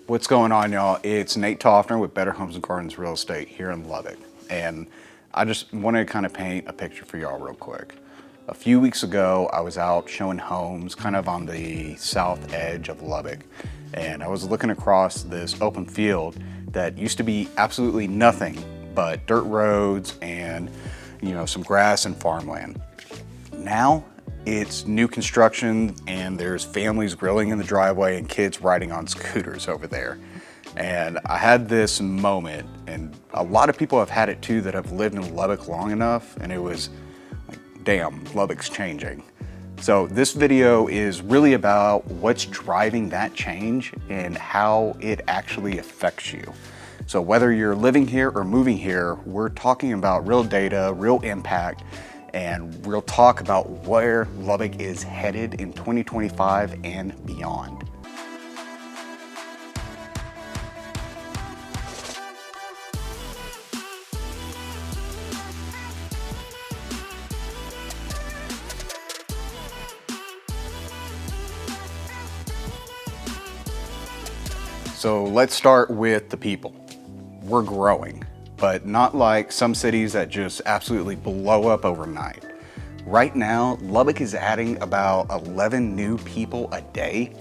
What's going on, y'all? It's Nate Toffner with Better Homes and Gardens Real Estate here in Lubbock. And I just want to kind of paint a picture for y'all real quick. A few weeks ago, I was out showing homes kind of on the south edge of Lubbock. And I was looking across this open field that used to be absolutely nothing but dirt roads and, some grass and farmland. Now, it's new construction and there's families grilling in the driveway and kids riding on scooters over there. And I had this moment, and a lot of people have had it too that have lived in Lubbock long enough, and it was like, damn, Lubbock's changing. So this video is really about what's driving that change and how it actually affects you. So whether you're living here or moving here, we're talking about real data, real impact, and we'll talk about where Lubbock is headed in 2025 and beyond. So let's start with the people. We're growing, but not like some cities that just absolutely blow up overnight. Right now, Lubbock is adding about 11 new people a day,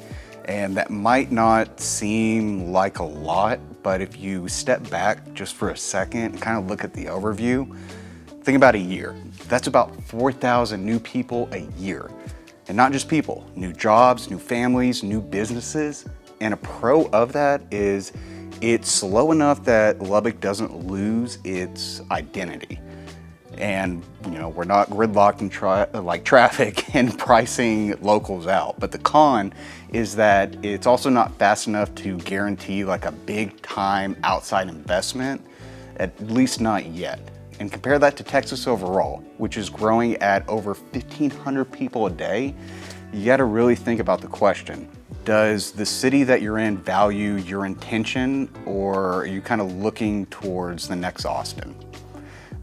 and that might not seem like a lot, but if you step back just for a second and kind of look at the overview, think about a year. That's about 4,000 new people a year. And not just people, new jobs, new families, new businesses. And a pro of that is it's slow enough that Lubbock doesn't lose its identity. And we're not gridlocked in like traffic and pricing locals out. But the con is that it's also not fast enough to guarantee like a big time outside investment, at least not yet. And compare that to Texas overall, which is growing at over 1,500 people a day. You gotta really think about the question. Does the city that you're in value your intention, or are you kind of looking towards the next Austin?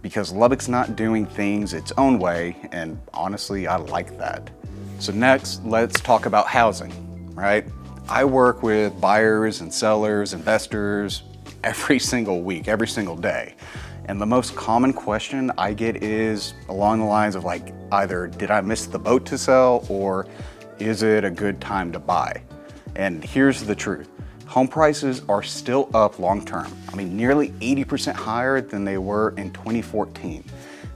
Because Lubbock's not doing things its own way, and honestly, I like that. So next, let's talk about housing, right? I work with buyers and sellers, investors, every single week, every single day. And the most common question I get is along the lines of like, either did I miss the boat to sell, or is it a good time to buy? And here's the truth. Home prices are still up long term. I mean, nearly 80% higher than they were in 2014.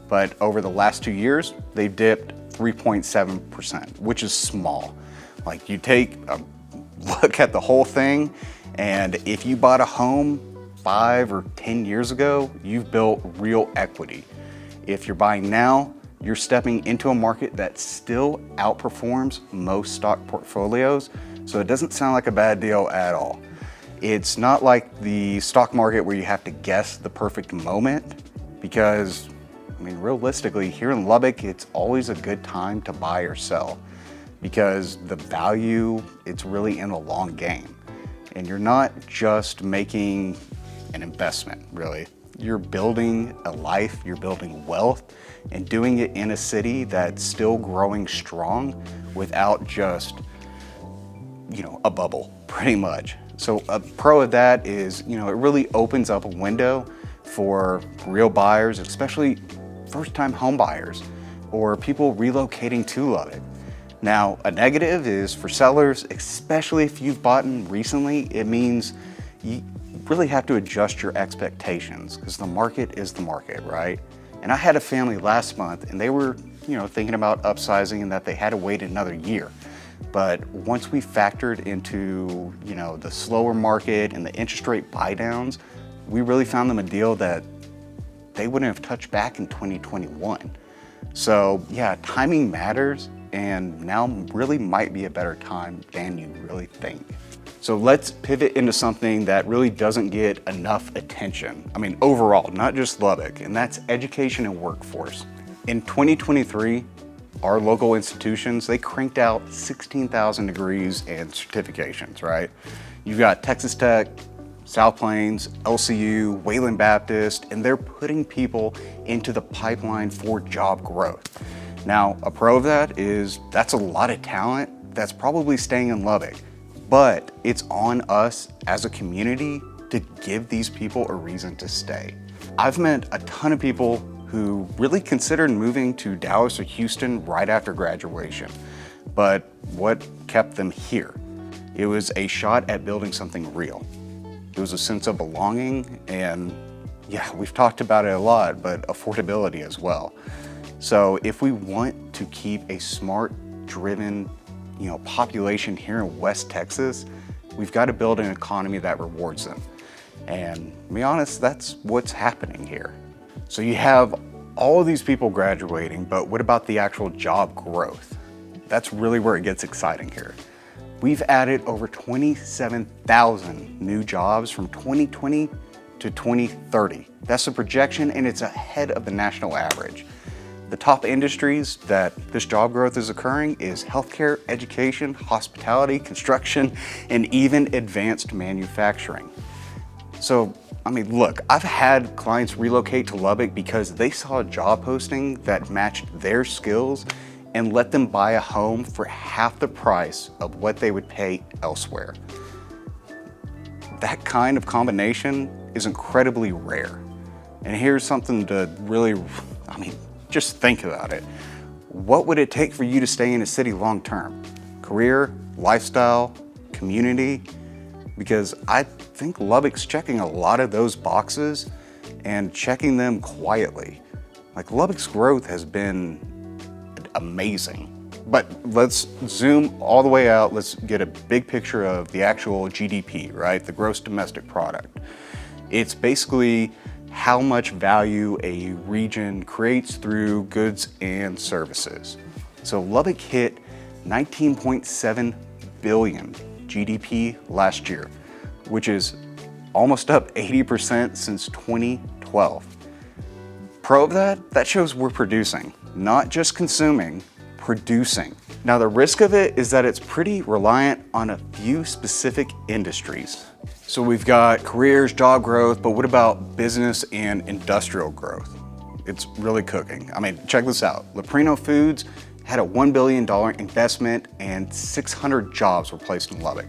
But over the last 2 years, they've dipped 3.7%, which is small. Like, you take a look at the whole thing, and if you bought a home 5 or 10 years ago, you've built real equity. If you're buying now, you're stepping into a market that still outperforms most stock portfolios, so it doesn't sound like a bad deal at all. It's not like the stock market where you have to guess the perfect moment, because, realistically, here in Lubbock, it's always a good time to buy or sell, because the value, it's really in the long game. And you're not just making an investment, really. You're building a life, you're building wealth, and doing it in a city that's still growing strong without just, a bubble, pretty much. So a pro of that is, it really opens up a window for real buyers, especially first-time home buyers or people relocating to Lubbock. Now, a negative is for sellers, especially if you've bought in recently, it means you really have to adjust your expectations, because the market is the market, right? And I had a family last month, and they were, thinking about upsizing and that they had to wait another year. But once we factored into, the slower market and the interest rate buy downs, we really found them a deal that they wouldn't have touched back in 2021. So yeah, timing matters, and now really might be a better time than you really think. So let's pivot into something that really doesn't get enough attention. Overall, not just Lubbock, and that's education and workforce. In 2023, our local institutions, they cranked out 16,000 degrees and certifications, right? You've got Texas Tech, South Plains, LCU, Wayland Baptist, and they're putting people into the pipeline for job growth. Now, a pro of that is that's a lot of talent that's probably staying in Lubbock. but it's on us as a community to give these people a reason to stay. I've met a ton of people who really considered moving to Dallas or Houston right after graduation, but what kept them here? It was a shot at building something real. It was a sense of belonging, and yeah, we've talked about it a lot, but affordability as well. So if we want to keep a smart, driven, population here in West Texas, we've got to build an economy that rewards them. And to be honest, that's what's happening here. So you have all of these people graduating, but what about the actual job growth? That's really where it gets exciting here. We've added over 27,000 new jobs from 2020 to 2030. That's the projection, and it's ahead of the national average. The top industries that this job growth is occurring is healthcare, education, hospitality, construction, and even advanced manufacturing. So, look, I've had clients relocate to Lubbock because they saw a job posting that matched their skills and let them buy a home for half the price of what they would pay elsewhere. That kind of combination is incredibly rare. And here's something to really, just think about it. What would it take for you to stay in a city long term? Career, lifestyle, community? Because I think Lubbock's checking a lot of those boxes and checking them quietly. Lubbock's growth has been amazing. But let's zoom all the way out. Let's get a big picture of the actual GDP, right? The gross domestic product. It's basically how much value a region creates through goods and services. So Lubbock hit 19.7 billion GDP last year, which is almost up 80% since 2012. Pro of that shows we're producing, not just consuming, producing. Now the risk of it is that it's pretty reliant on a few specific industries. So we've got careers, job growth, but what about business and industrial growth? It's really cooking. Check this out. Leprino Foods had a $1 billion investment and 600 jobs were placed in Lubbock.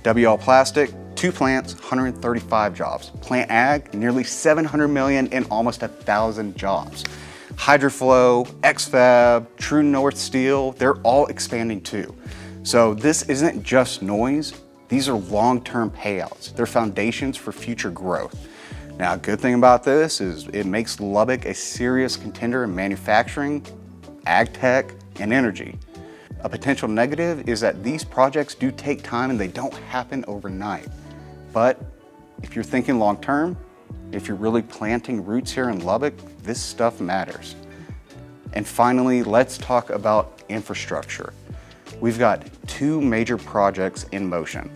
WL Plastic, 2 plants, 135 jobs. Plant Ag, nearly 700 million and almost 1,000 jobs. Hydroflow, XFAB, True North Steel, they're all expanding too. So this isn't just noise, these are long-term payouts. They're foundations for future growth. Now, a good thing about this is it makes Lubbock a serious contender in manufacturing, ag tech, and energy. A potential negative is that these projects do take time and they don't happen overnight. But if you're thinking long-term, if you're really planting roots here in Lubbock, this stuff matters. And finally, let's talk about infrastructure. We've got 2 major projects in motion.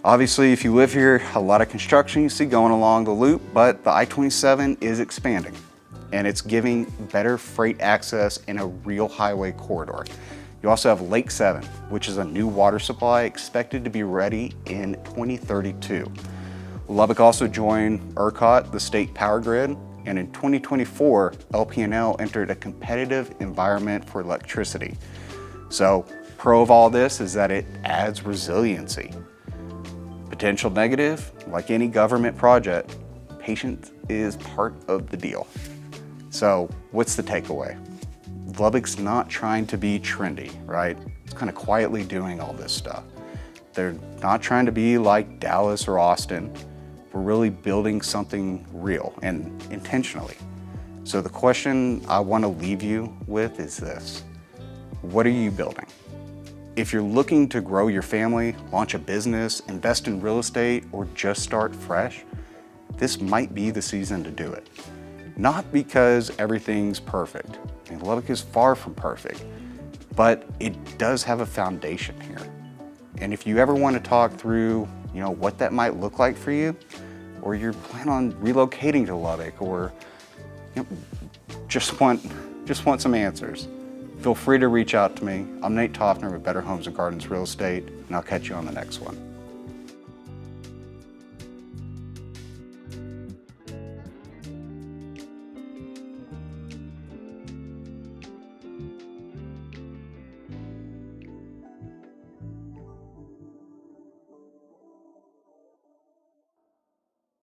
Obviously, if you live here, a lot of construction you see going along the loop, but the I-27 is expanding and it's giving better freight access in a real highway corridor. You also have Lake 7, which is a new water supply expected to be ready in 2032. Lubbock also joined ERCOT, the state power grid, and in 2024, LP&L entered a competitive environment for electricity. So, pro of all this is that it adds resiliency. Potential negative, like any government project, patience is part of the deal. So, what's the takeaway? Lubbock's not trying to be trendy, right? It's kind of quietly doing all this stuff. They're not trying to be like Dallas or Austin. We're really building something real and intentionally. So the question I want to leave you with is this: what are you building? If you're looking to grow your family, launch a business, invest in real estate, or just start fresh, this might be the season to do it. Not because everything's perfect. Lubbock is far from perfect, but it does have a foundation here. And if you ever want to talk through, what that might look like for you, or you're planning on relocating to Lubbock, or just want some answers, feel free to reach out to me. I'm Nate Toffner with Better Homes and Gardens Real Estate, and I'll catch you on the next one.